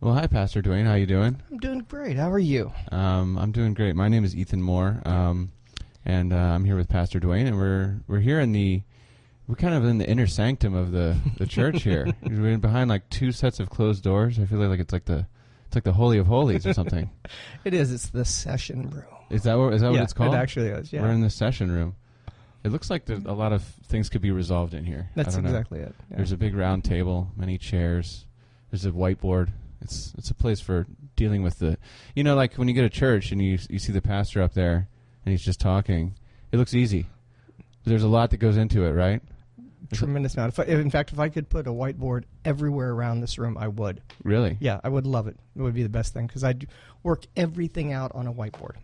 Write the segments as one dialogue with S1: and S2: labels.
S1: Well, hi, Pastor Dwayne. How you doing?
S2: I'm doing great. How are you?
S1: I'm doing great. My name is Ethan Moore, and I'm here with Pastor Dwayne, and we're here we're kind of in the inner sanctum of the church here. We're behind like two sets of closed doors. I feel like it's like the Holy of Holies or something.
S2: It is. It's the session room.
S1: Is that what it's called?
S2: It actually is. Yeah.
S1: We're in the session room. It looks like a lot of things could be resolved in here.
S2: That's exactly it. Yeah.
S1: There's a big round table, many chairs. There's a whiteboard. It's a place for dealing with like when you go to church and you see the pastor up there and he's just talking. It looks easy. There's a lot that goes into it, right?
S2: Tremendous amount. In fact, if I could put a whiteboard everywhere around this room, I would.
S1: Really?
S2: Yeah, I would love it. It would be the best thing because I'd work everything out on a whiteboard.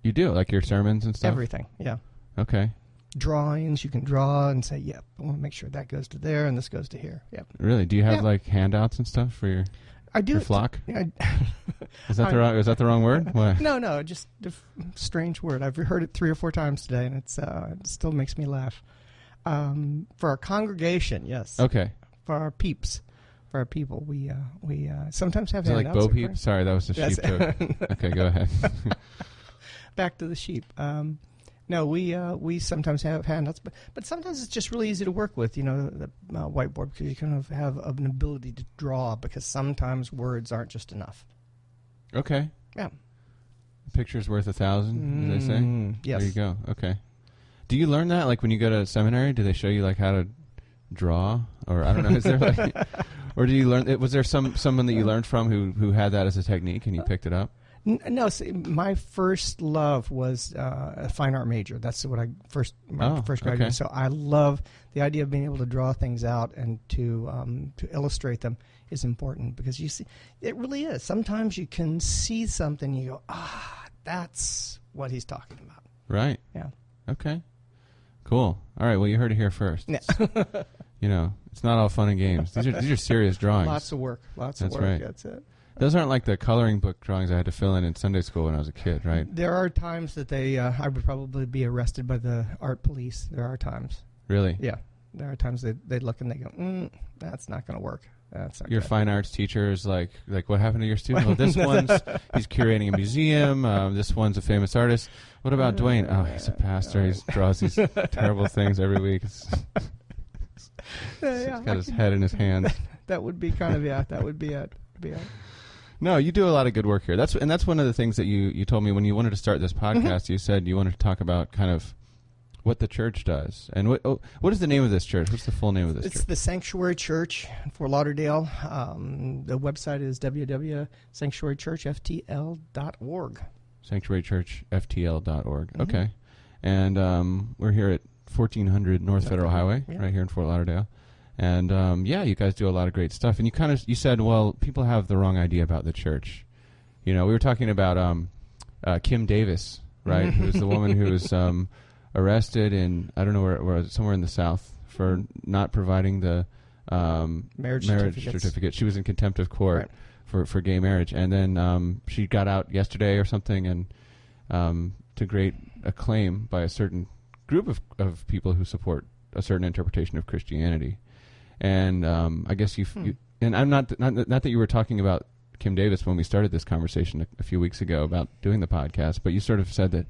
S1: You do? Like your sermons and stuff?
S2: Everything, yeah.
S1: Okay.
S2: Drawings, you can draw and say, yep, I want to make sure that goes to there and this goes to here. Yep.
S1: Really? Do you have like handouts and stuff for your...
S2: I do.
S1: Your flock?
S2: Yeah,
S1: is that the wrong word? What?
S2: No, just a strange word. I've heard it 3 or 4 times today, and it still makes me laugh. For our congregation, yes.
S1: Okay.
S2: For our peeps, for our people, we sometimes have
S1: handouts. Is it like Bo Peep?
S2: Right?
S1: Sorry, that was a sheep joke. Okay, go ahead.
S2: Back to the sheep. No, we sometimes have handouts, but sometimes it's just really easy to work with, the whiteboard, because you kind of have an ability to draw, because sometimes words aren't just enough.
S1: Okay.
S2: Yeah.
S1: A picture's worth 1,000, as they say?
S2: Yes.
S1: There you go. Okay. Do you learn that, like, when you go to seminary? Do they show you, like, how to draw? Or, I don't know, is there, like... Or do you learn... Was there someone that you learned from who had that as a technique and you picked it up?
S2: No, see, my first love was a fine art major. That's what I first graduated.
S1: Okay.
S2: So I love the idea of being able to draw things out and to illustrate them is important, because you see, it really is. Sometimes you can see something, you go, that's what he's talking about.
S1: Right.
S2: Yeah.
S1: Okay. Cool. All right. Well, you heard it here first.
S2: Yeah.
S1: It's not all fun and games. These are serious drawings.
S2: Lots of work.
S1: That's
S2: right.
S1: That's
S2: it.
S1: Those aren't like the coloring book drawings I had to fill in Sunday school when I was a kid, right?
S2: There are times that I would probably be arrested by the art police. There are times.
S1: Really?
S2: Yeah. There are times they look and they go, that's not going to work. That's not
S1: your
S2: good.
S1: fine arts teacher is like, what happened to your student? Well, this one's, he's curating a museum. This one's a famous artist. What about Dwayne? Oh, he's a pastor. He draws these terrible things every week. He's got his head in his hands.
S2: That would be kind of, that would be it.
S1: No, you do a lot of good work here. That's one of the things that you told me when you wanted to start this podcast. Mm-hmm. You said you wanted to talk about kind of what the church does. And what is the name of this church? What's the full name of this church?
S2: It's the Sanctuary Church in Fort Lauderdale. The website is www.sanctuarychurchftl.org.
S1: Sanctuarychurchftl.org. Mm-hmm. Okay. And we're here at 1400 North Federal Highway, right here in Fort Lauderdale. And, you guys do a lot of great stuff. And you said, well, people have the wrong idea about the church. We were talking about Kim Davis, right, who's the woman who was arrested in, I don't know where somewhere in the South for not providing the marriage certificate. She was in contempt of court for gay marriage. And then she got out yesterday or something, and to great acclaim by a certain group of people who support a certain interpretation of Christianity. And I guess and I'm not that you were talking about Kim Davis when we started this conversation a few weeks ago about doing the podcast, but you sort of said that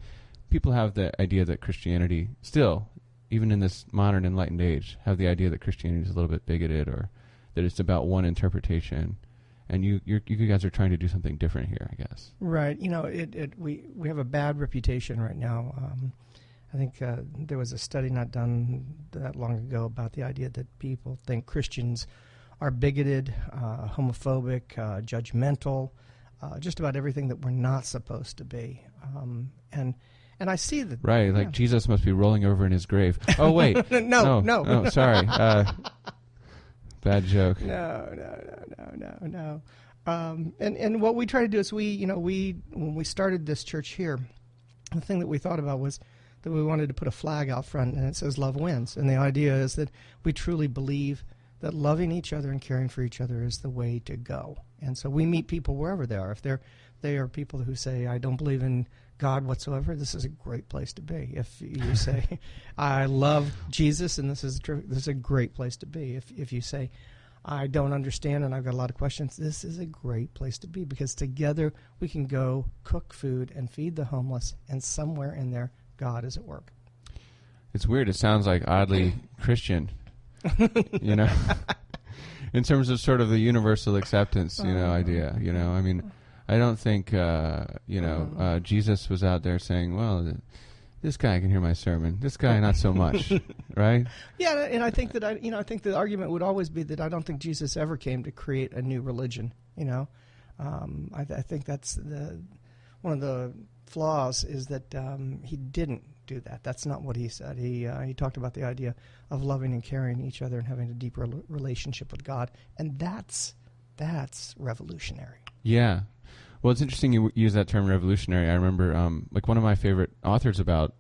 S1: people have the idea that Christianity still, even in this modern enlightened age, have the idea that Christianity is a little bit bigoted, or that it's about one interpretation. And you guys are trying to do something different here, I guess.
S2: Right. We have a bad reputation right now. I think there was a study not done that long ago about the idea that people think Christians are bigoted, homophobic, judgmental, just about everything that we're not supposed to be. And I see that.
S1: Right, like Jesus must be rolling over in his grave. Oh, wait.
S2: No,
S1: sorry. Bad joke.
S2: No. And what we try to do is when we started this church here, the thing that we thought about was that we wanted to put a flag out front, and it says love wins. And the idea is that we truly believe that loving each other and caring for each other is the way to go. And so we meet people wherever they are. If they are people who say, I don't believe in God whatsoever, this is a great place to be. If you say, I love Jesus, and this is a great place to be. If you say, I don't understand and I've got a lot of questions, this is a great place to be, because together we can go cook food and feed the homeless, and somewhere in there, God is at work.
S1: It's weird. It sounds like oddly Christian, you know, in terms of sort of the universal acceptance, idea. I mean, I don't think, Jesus was out there saying, well, this guy can hear my sermon. This guy, not so much, right?
S2: Yeah, and I think that I think the argument would always be that I don't think Jesus ever came to create a new religion. I think that's one of the flaws is that he didn't do that. That's not what he said. He talked about the idea of loving and caring each other and having a deeper relationship with God, and that's revolutionary.
S1: Yeah. Well, it's interesting you use that term revolutionary. I remember, one of my favorite authors about,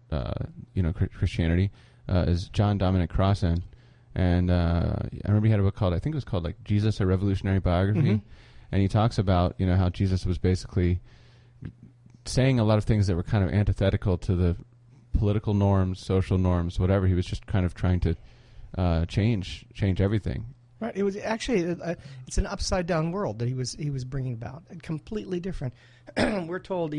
S1: Christianity is John Dominic Crossan. And I remember he had a book called, I think it was called, Jesus, a Revolutionary Biography. Mm-hmm. And he talks about, how Jesus was basically saying a lot of things that were kind of antithetical to the political norms, social norms, whatever. He was just kind of trying to change everything.
S2: Right. It was actually it's an upside down world that he was bringing about, completely different. We're told,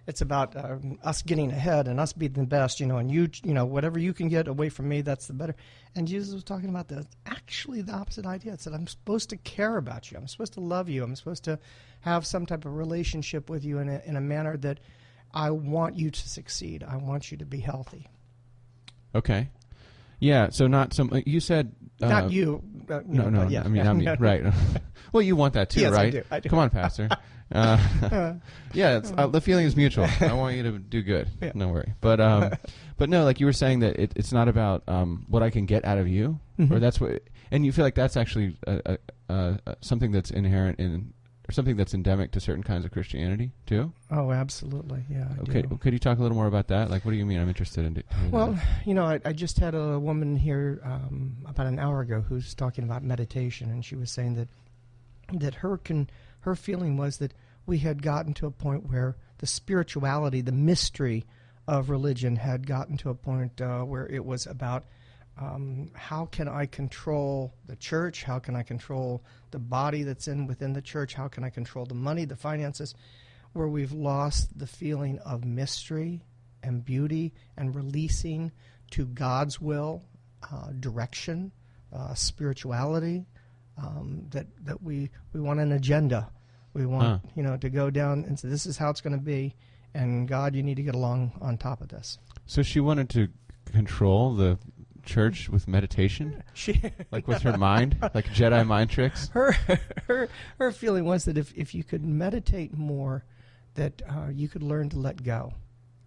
S2: it's about us getting ahead and us being the best, and you, whatever you can get away from me, that's the better. And Jesus was talking about actually the opposite idea. It said, I'm supposed to care about you. I'm supposed to love you. I'm supposed to have some type of relationship with you in a manner that I want you to succeed. I want you to be healthy.
S1: Okay. Yeah, so not some. You said
S2: not you.
S1: No.
S2: Yeah.
S1: I mean, not me. Right. Well, you want that too,
S2: yes,
S1: right?
S2: I do.
S1: Come on, Pastor. The feeling is mutual. I want you to do good. Yeah. Don't worry. But no, like you were saying that it's not about what I can get out of you, or that's what, and you feel like that's actually something that's inherent in, or something that's endemic to certain kinds of Christianity too.
S2: Oh, absolutely. Yeah.
S1: Okay. Could you talk a little more about that? Like, what do you mean? I'm interested in it.
S2: Well, I just had a woman here about an hour ago who's talking about meditation, and she was saying that her feeling was that we had gotten to a point where the spirituality, the mystery of religion had gotten to a point where it was about how can I control the church? How can I control the body that's within the church? How can I control the money, the finances? Where we've lost the feeling of mystery and beauty and releasing to God's will, direction, spirituality. That we want an agenda. We want to go down and say this is how it's going to be, and God, you need to get along on top of this.
S1: So she wanted to control the church with meditation, like with her mind, like Jedi mind tricks.
S2: Her feeling was that if you could meditate more, that you could learn to let go,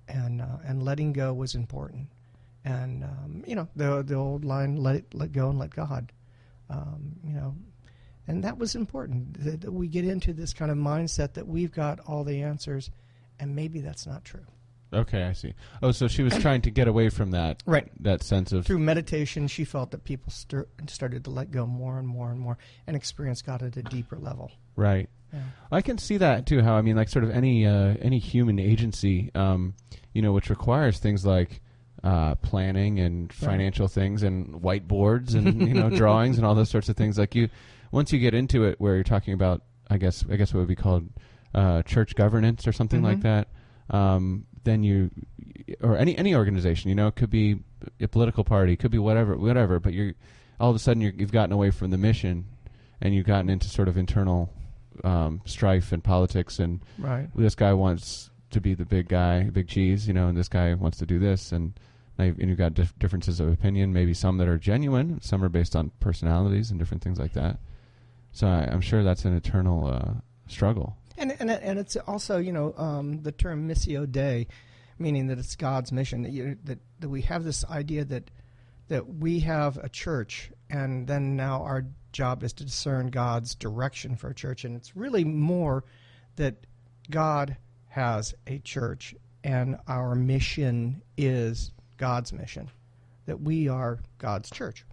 S2: and letting go was important. And the old line, let go and let God. And that was important, that we get into this kind of mindset that we've got all the answers, and maybe that's not true.
S1: Okay, I see. Oh, so she was trying to get away from that,
S2: right?
S1: That sense of,
S2: through meditation, she felt that people started to let go more and more and more, and experience God at a deeper level.
S1: Right. Yeah. I can see that too. How, I mean, like sort of any human agency, which requires things like planning and financial things and whiteboards and drawings and all those sorts of things. Like once you get into it, where you're talking about, I guess what would be called church governance or something like that. Then you, or any organization, it could be a political party, could be whatever. But you're all of a sudden you've gotten away from the mission, and you've gotten into sort of internal strife and politics. And this guy wants to be the big guy, big cheese, and this guy wants to do this, and you've got differences of opinion. Maybe some that are genuine, some are based on personalities and different things like that. So I'm sure that's an eternal struggle.
S2: And it's also, the term Missio Dei, meaning that it's God's mission, that we have this idea that we have a church, and then now our job is to discern God's direction for a church. And it's really more that God has a church, and our mission is God's mission, that we are God's church.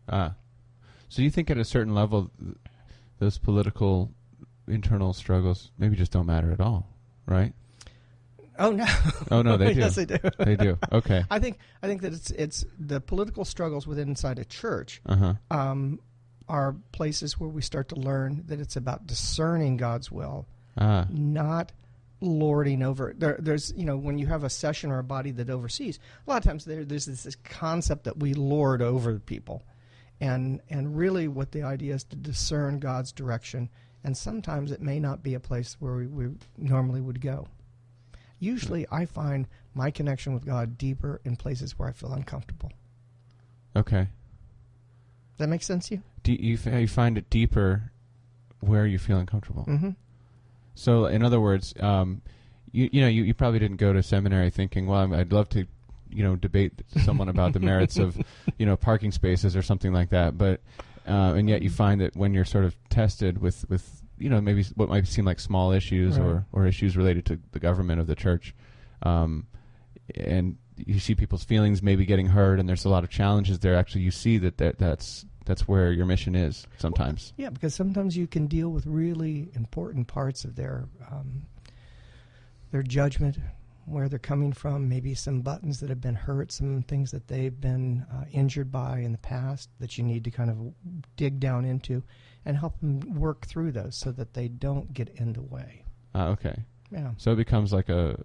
S1: So you think at a certain level, those political internal struggles maybe just don't matter at all, right?
S2: Oh no!
S1: Oh no, they do.
S2: Yes, they do.
S1: They do. Okay.
S2: I think that it's the political struggles within inside a church are places where we start to learn that it's about discerning God's will, not lording over. There's, when you have a session or a body that oversees, a lot of times there's this concept that we lord over people. And really what the idea is to discern God's direction. And sometimes it may not be a place where we normally would go. Usually I find my connection with God deeper in places where I feel uncomfortable.
S1: Okay.
S2: That makes sense to you?
S1: You find it deeper where you feel uncomfortable.
S2: Mm-hmm.
S1: So, in other words, you probably didn't go to seminary thinking, well, I'd love to, debate someone about the merits of, parking spaces or something like that. But, and yet you find that when you're sort of tested with maybe what might seem like small issues, right, or issues related to the government of the church, and you see people's feelings maybe getting hurt, and there's a lot of challenges there. Actually, you see that's where your mission is sometimes.
S2: Yeah, because sometimes you can deal with really important parts of their judgment, where they're coming from, maybe some buttons that have been hurt, some things that they've been injured by in the past that you need to kind of dig down into and help them work through those so that they don't get in the way.
S1: Okay.
S2: Yeah.
S1: So it becomes like a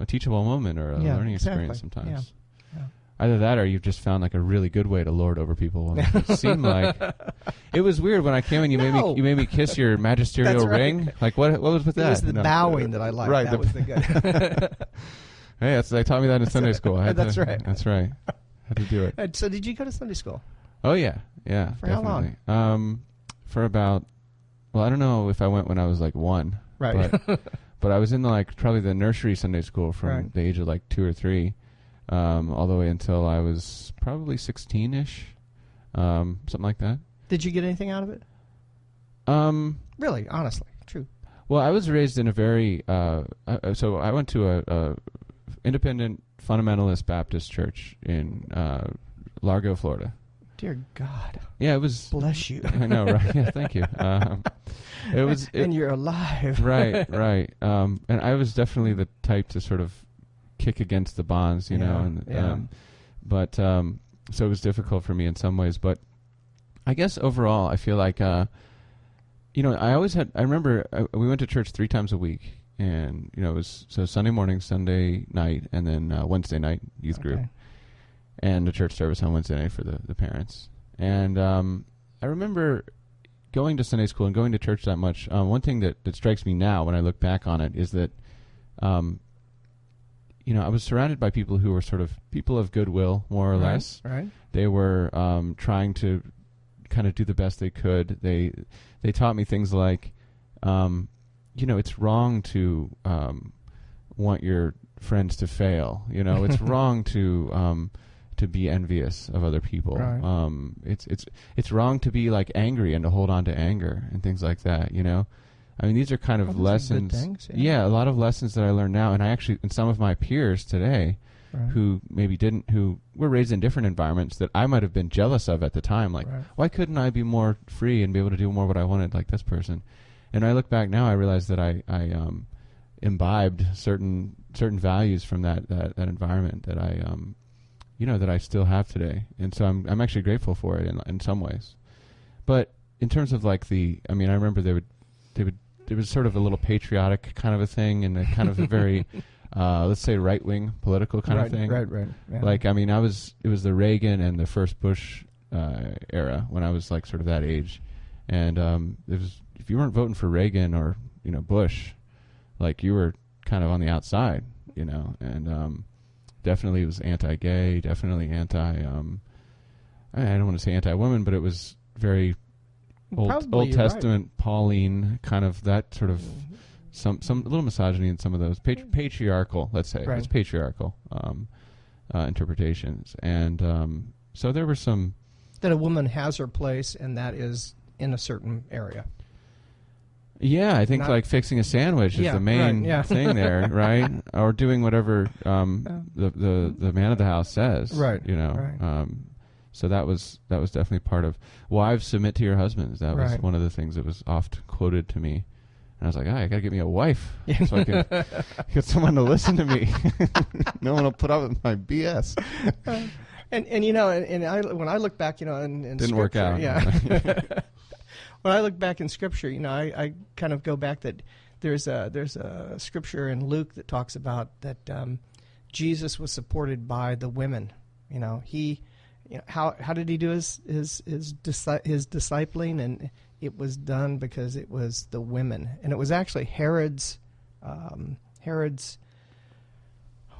S1: teachable moment or a learning experience sometimes.
S2: Yeah. Yeah.
S1: Either that or you've just found like a really good way to lord over people. It seemed like it was weird when I came in. You made me kiss your magisterial ring. Like what was with that?
S2: It was the bowing that I liked.
S1: Right.
S2: That was the good.
S1: Hey, they taught me that in Sunday school.
S2: That's right.
S1: That's right. Had to do it.
S2: So did you go to Sunday school?
S1: Oh yeah.
S2: For
S1: definitely.
S2: how long?
S1: For about. Well, I don't know if I went when I was like 1.
S2: Right.
S1: But I was in probably the nursery Sunday school from the age of like 2 or 3, all the way until I was probably 16-ish, something like that.
S2: Did you get anything out of it? Really, honestly, true.
S1: Well, I was raised in a very so I went to a independent fundamentalist Baptist church in Largo, Florida.
S2: Dear God.
S1: Yeah, it was.
S2: Bless you.
S1: I know, right? Yeah, thank you.
S2: And you're alive.
S1: Right. And I was definitely the type to sort of kick against the bonds, but so it was difficult for me in some ways. But I guess overall, I feel like, I remember we went to church 3 times a week, and it was so Sunday morning, Sunday night, and then Wednesday night youth group. And a church service on Wednesday night for the parents. And I remember going to Sunday school and going to church that much. One thing that strikes me now when I look back on it is that, I was surrounded by people who were sort of people of goodwill, more or less.
S2: Right.
S1: They were trying to kind of do the best they could. They taught me things like, it's wrong to want your friends to fail. It's wrong to be envious of other people. Right. It's wrong to be like angry and to hold on to anger and things like that. I mean, these are kind of lessons.
S2: Good things,
S1: yeah, a lot of lessons that I learned now, and I actually, and some of my peers today, who maybe who were raised in different environments that I might have been jealous of at the time. Like, why couldn't I be more free and be able to do more what I wanted, like this person? And I look back now, I realize that I imbibed certain values from that environment that I that I still have today, and so I'm actually grateful for it in some ways. But in terms of like I remember there was sort of a little patriotic kind of a thing, and a kind of a very let's say right-wing political kind of thing.
S2: Right. Yeah.
S1: Like it was the Reagan and the first Bush era when I was like sort of that age, and it was, if you weren't voting for Reagan or Bush, like you were kind of on the outside, and definitely it was anti-gay, definitely I don't want to say anti-woman, but it was very Old Testament, Pauline, kind of that sort of some little misogyny in some of those patriarchal, let's say, it's patriarchal interpretations, and so there were some
S2: that a woman has her place, and that is in a certain area.
S1: Yeah, I think like fixing a sandwich is the main thing there, right? Or doing whatever the man of the house says,
S2: right?
S1: So that was definitely part of wives submit to your husbands. That was one of the things that was oft quoted to me, and I was like, I got to get me a wife so I can get someone to listen to me. No one will put up with my BS.
S2: And you know, when I look back, you know, in
S1: didn't work out.
S2: Yeah. When I look back in Scripture, you know, I kind of go back that there's a Scripture in Luke that talks about that Jesus was supported by the women. You know, how did he do his discipling? And it was done because it was the women, and it was actually Herod's.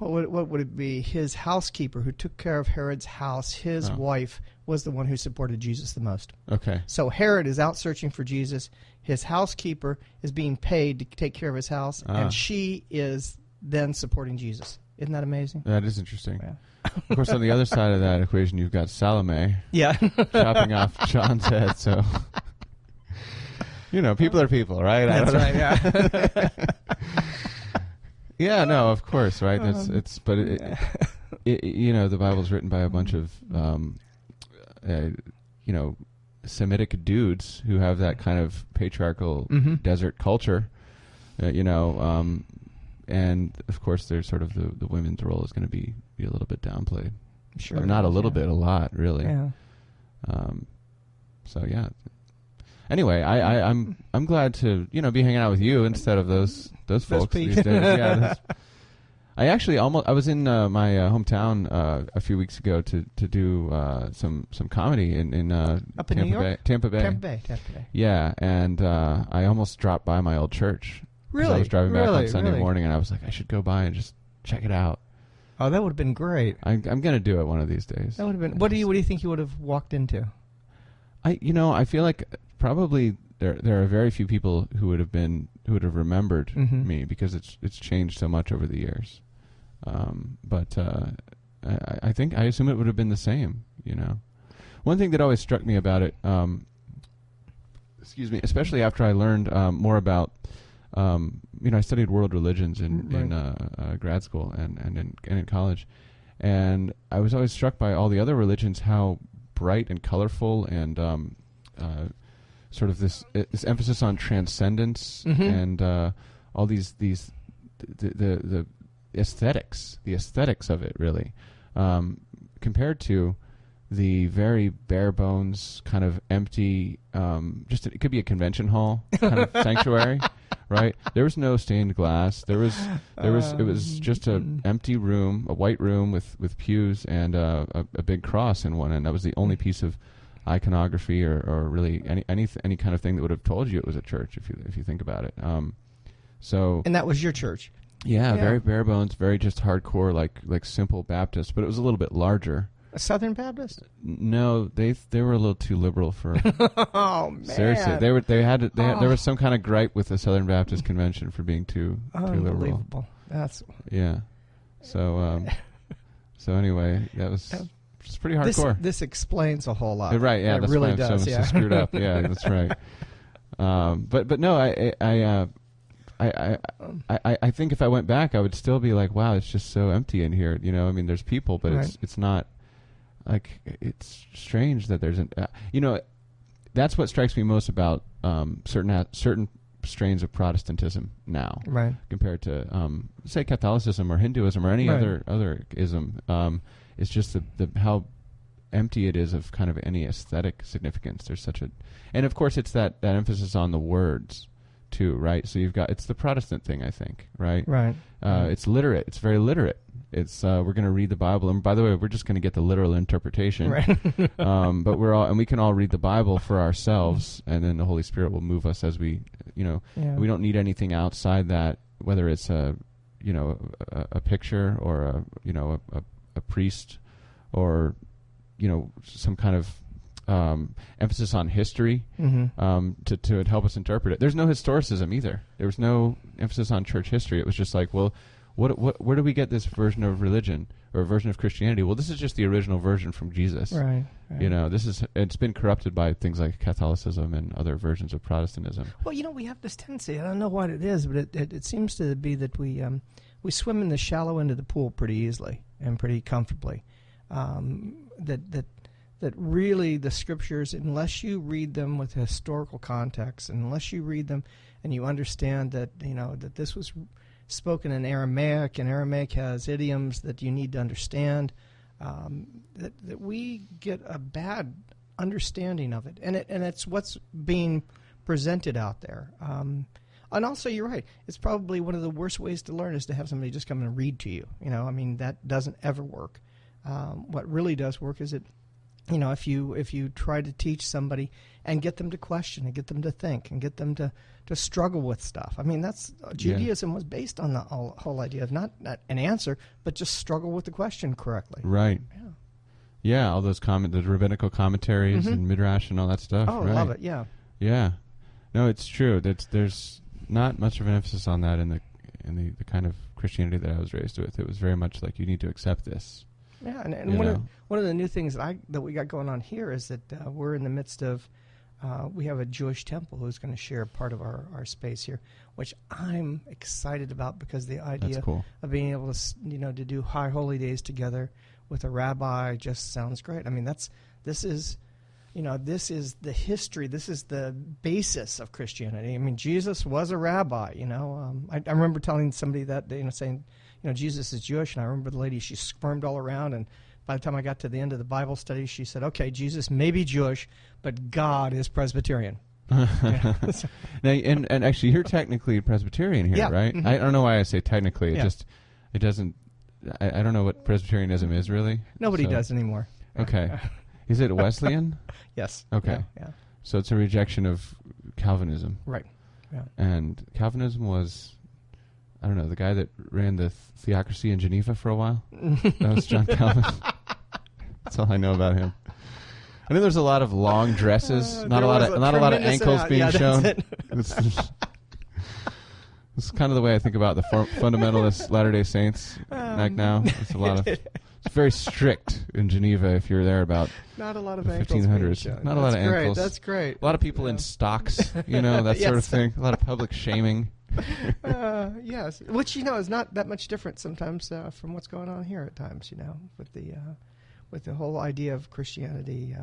S2: What would it be? His housekeeper who took care of Herod's house. His wife was the one who supported Jesus the most.
S1: Okay.
S2: So Herod is out searching for Jesus. His housekeeper is being paid to take care of his house, and she is then supporting Jesus. Isn't that amazing?
S1: That is interesting.
S2: Yeah.
S1: Of course, on the other side of that equation, you've got Salome.
S2: Yeah.
S1: Chopping off John's head. So, you know, people are people, right?
S2: That's right. Yeah.
S1: Yeah, no, of course, right? But you know, the Bible's written by a bunch of, you know, Semitic dudes who have that kind of patriarchal desert culture, you know, and of course, there's sort of the women's role is going to be a little bit downplayed.
S2: Sure,
S1: not a little bit, a lot, really.
S2: Yeah.
S1: So yeah. Anyway, I'm glad to be hanging out with you instead of those folks these days. Yeah, I actually I was in my hometown a few weeks ago to do some comedy in
S2: up in New York?
S1: Tampa Bay. Yeah, and I almost dropped by my old church.
S2: Really?
S1: I was driving back on Sunday morning, and I was like, I should go by and just check it out.
S2: Oh, that would have been great.
S1: I'm going to do it one of these days.
S2: That would have been. What do you think you would have walked into?
S1: I feel like probably there are very few people who would have remembered me because it's changed so much over the years. But I assume it would have been the same. You know, one thing that always struck me about it, especially after I learned more about, I studied world religions in grad school and in college, and I was always struck by all the other religions, how bright and colorful and sort of this emphasis on transcendence and all the aesthetics of it, really, compared to the very bare bones kind of empty, it could be a convention hall kind of sanctuary, right? There was no stained glass. It was just an empty room, a white room with pews and a big cross in one end. That was the only piece of iconography or really any kind of thing that would have told you it was a church if you think about it. And
S2: that was your church.
S1: Yeah, very bare bones, very just hardcore, like simple Baptist, but it was a little bit larger.
S2: A Southern Baptist?
S1: No, they were a little too liberal for.
S2: Oh man!
S1: Seriously, there was some kind of gripe with the Southern Baptist Convention for being too liberal.
S2: Unbelievable.
S1: Yeah. So anyway, that was just pretty hardcore.
S2: This explains a whole lot.
S1: Right? Yeah,
S2: it
S1: that's
S2: really
S1: why I'm so screwed up. Yeah, that's right. But no, I think if I went back, I would still be like, wow, it's just so empty in here. You know, I mean, there's people, but it's not like, it's strange that there's that's what strikes me most about certain strains of Protestantism now,
S2: right,
S1: compared to say Catholicism or Hinduism or any other ism. It's just the how empty it is of kind of any aesthetic significance. There's and of course it's that emphasis on the words too, right? So it's the Protestant thing, I think, right?
S2: Right.
S1: It's literate. It's very literate. It's we're going to read the Bible, and by the way, we're just going to get the literal interpretation. Right. But we can all read the Bible for ourselves, and then the Holy Spirit will move us as we, we don't need anything outside that, whether it's a picture or a priest or some kind of emphasis on history to help us interpret it. There's no historicism either. There was no emphasis on church history. It was just like, well, where do we get this version of religion or version of Christianity? Well, this is just the original version from Jesus.
S2: Right.
S1: It's been corrupted by things like Catholicism and other versions of Protestantism.
S2: Well, we have this tendency. I don't know what it is, but it seems to be that we swim in the shallow end of the pool pretty easily and pretty comfortably. That really the scriptures, unless you read them with historical context, unless you read them and you understand that that this was spoken in Aramaic, and Aramaic has idioms that you need to understand, that we get a bad understanding of it, and it's what's being presented out there. And also, you're right. It's probably one of the worst ways to learn is to have somebody just come and read to you. I mean, that doesn't ever work. What really does work is if you try to teach somebody and get them to question and get them to think and get them to struggle with stuff. I mean, that's Judaism was based on the whole idea of not an answer, but just struggle with the question correctly.
S1: Right. Yeah, all those the rabbinical commentaries and midrash and all that stuff.
S2: Oh,
S1: right.
S2: I love it. Yeah.
S1: Yeah. No, it's true. There's not much of an emphasis on that in the kind of Christianity that I was raised with. It was very much like you need to accept this.
S2: Yeah, and one of the new things that we got going on here is that we're in the midst of we have a Jewish temple who's going to share part of our space here, which I'm excited about because the idea of being able to to do high holy days together with a rabbi just sounds great. I mean, this is the history. This is the basis of Christianity. I mean, Jesus was a rabbi. I remember telling somebody that saying, Jesus is Jewish, and I remember the lady, she squirmed all around, and by the time I got to the end of the Bible study, she said, okay, Jesus may be Jewish, but God is Presbyterian.
S1: Now, and actually, you're technically Presbyterian here, right? Mm-hmm. I don't know why I say technically. It doesn't. I don't know what Presbyterianism is really.
S2: Nobody does anymore.
S1: Okay. Is it Wesleyan?
S2: Yes.
S1: Okay.
S2: Yeah.
S1: So it's a rejection of Calvinism.
S2: Right. Yeah.
S1: And Calvinism was, I don't know, the guy that ran the theocracy in Geneva for a while. That was John Calvin. That's all I know about him. I know there's a lot of long dresses, not a lot of ankles being shown. It's kind of the way I think about the fundamentalist Latter-day Saints now. It's a lot of. It's very strict in Geneva if you're there about
S2: not a lot of
S1: the 1500s. Not a lot of ankles.
S2: That's great.
S1: A lot of people in stocks, that sort of thing. A lot of public shaming.
S2: Yes, which is not that much different sometimes from what's going on here at times. With the whole idea of Christianity.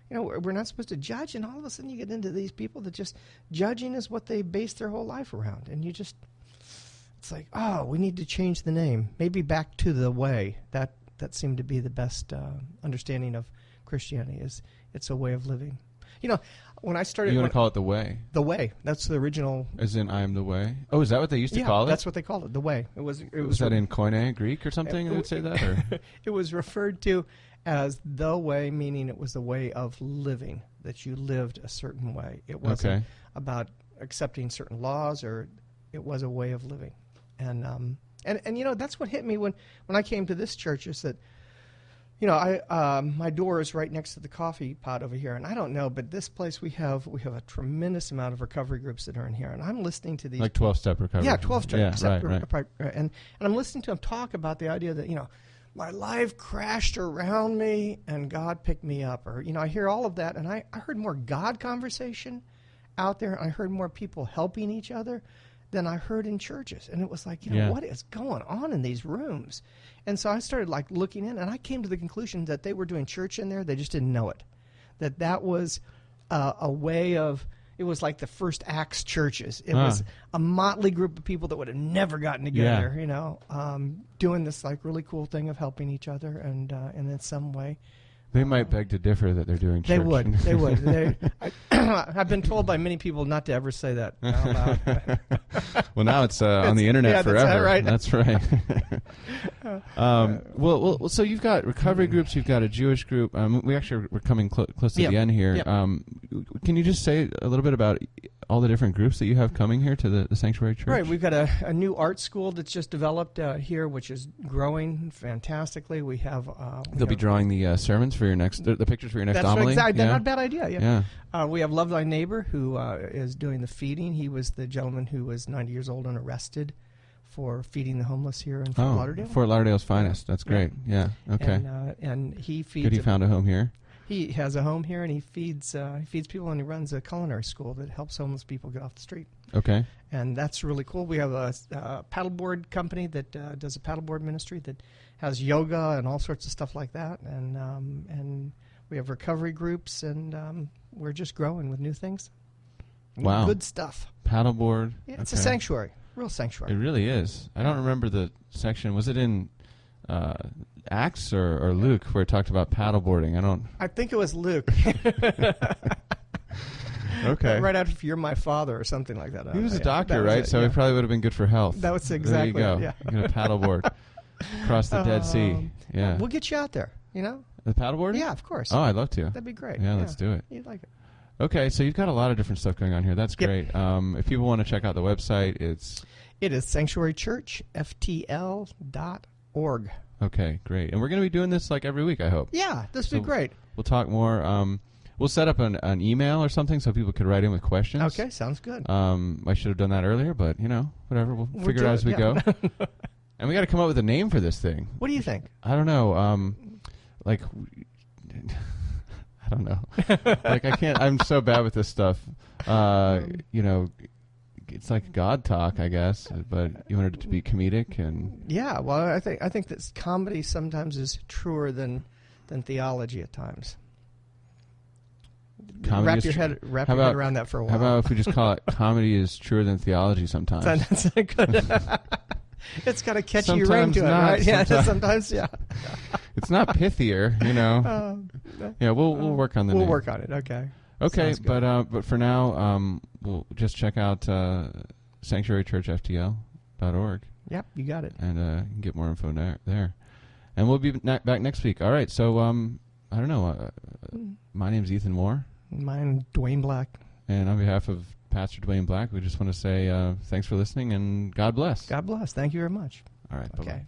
S2: We're not supposed to judge, and all of a sudden you get into these people that just judging is what they base their whole life around, and it's like, oh, we need to change the name, maybe back to the way. That seemed to be the best understanding of Christianity. Is it's a way of living. When I started,
S1: you want to call it the way?
S2: The way. That's the original.
S1: As in, I am the way. Oh, is that what they used to call it?
S2: That's what they called it. The way. Was
S1: that in Koine Greek or something? They would say that, or
S2: it was referred to as the way, meaning it was the way of living, that you lived a certain way. It wasn't about accepting certain laws, or it was a way of living. And that's what hit me when I came to this church, is that my door is right next to the coffee pot over here, and I don't know, but this place we have a tremendous amount of recovery groups that are in here, and I'm listening to these
S1: 12-step recovery.
S2: Yeah, 12-step
S1: right.
S2: And I'm listening to them talk about the idea that my life crashed around me and God picked me up, or I hear all of that, and I heard more God conversation out there, and I heard more people helping each other than I heard in churches. And it was like, what is going on in these rooms? And so I started looking in, and I came to the conclusion that they were doing church in there. They just didn't know it. That was a way of, it was like the first Acts churches. It was a motley group of people that would have never gotten together, doing this really cool thing of helping each other, and in some way.
S1: They might beg to differ that they're doing church.
S2: They would. I've been told by many people not to ever say that out loud.
S1: Well, now it's on the internet forever.
S2: That's right.
S1: Well, so you've got recovery groups. You've got a Jewish group. We're coming close to the end here. Can you just say a little bit about all the different groups that you have coming here to the Sanctuary Church?
S2: Right. We've got a new art school that's just developed here, which is growing fantastically. We have.
S1: They'll be drawing the sermons for your next, the pictures for your next homily.
S2: That's not a bad idea. Yeah. We have Love Thy Neighbor, who is doing the feeding. He was the gentleman who was 90 years old and arrested for feeding the homeless here in Fort Lauderdale.
S1: Fort Lauderdale's finest. That's great. Yeah. Okay.
S2: And he feeds.
S1: Good. He found a home here.
S2: He has a home here, and he feeds people, and he runs a culinary school that helps homeless people get off the street.
S1: Okay.
S2: And that's really cool. We have a paddleboard company that does a paddleboard ministry that has yoga and all sorts of stuff like that. And we have recovery groups, and we're just growing with new things.
S1: Wow.
S2: Good stuff.
S1: Paddleboard.
S2: Yeah, it's a sanctuary. Real sanctuary.
S1: It really is. I don't remember the section. Was it in Acts or Luke where it talked about paddleboarding?
S2: I think it was Luke.
S1: Okay.
S2: Right after You're My Father or something like that.
S1: He was a doctor, right? So he probably would have been good for health.
S2: That was exactly
S1: there you go.
S2: it, yeah.
S1: You're going to paddleboard across the Dead Sea. Yeah.
S2: We'll get you out there, The
S1: paddleboarding?
S2: Yeah, of course.
S1: Oh, I'd love to.
S2: That'd be great.
S1: Yeah, let's do it.
S2: You'd like it.
S1: Okay, so you've got a lot of different stuff going on here. That's great. If people want to check out the website,
S2: It is sanctuarychurchftl.org.
S1: Okay, great. And we're going to be doing this like every week, I hope.
S2: Yeah, this would be great.
S1: We'll talk more. We'll set up an email or something so people could write in with questions.
S2: Okay, sounds good.
S1: I should have done that earlier, but, whatever. We'll figure it out as we go. And we got to come up with a name for this thing.
S2: What do you think?
S1: I don't know. I don't know. I can't. I'm so bad with this stuff. It's like God talk, I guess, but you wanted it to be comedic and.
S2: Yeah, well, I think that comedy sometimes is truer than theology at times.
S1: Comedy
S2: wrap your head around that for a while.
S1: How about if we just call it comedy is truer than theology sometimes?
S2: That's a good. It's got a catchy
S1: sometimes
S2: ring to it,
S1: not,
S2: right? Yeah, sometimes, yeah.
S1: It's not pithier, Yeah, we'll work on the name.
S2: We'll work on it. Okay.
S1: Okay, but for now, we'll just check out sanctuarychurchftl.org.
S2: Yep, you got it.
S1: And you can get more info there. And we'll be back next week. All right, so I don't know. My name's Ethan Moore.
S2: Mine, Dwayne Black.
S1: And on behalf of Pastor Dwayne Black, we just want to say thanks for listening and God bless.
S2: God bless. Thank you very much.
S1: All right,
S2: okay.
S1: bye-bye.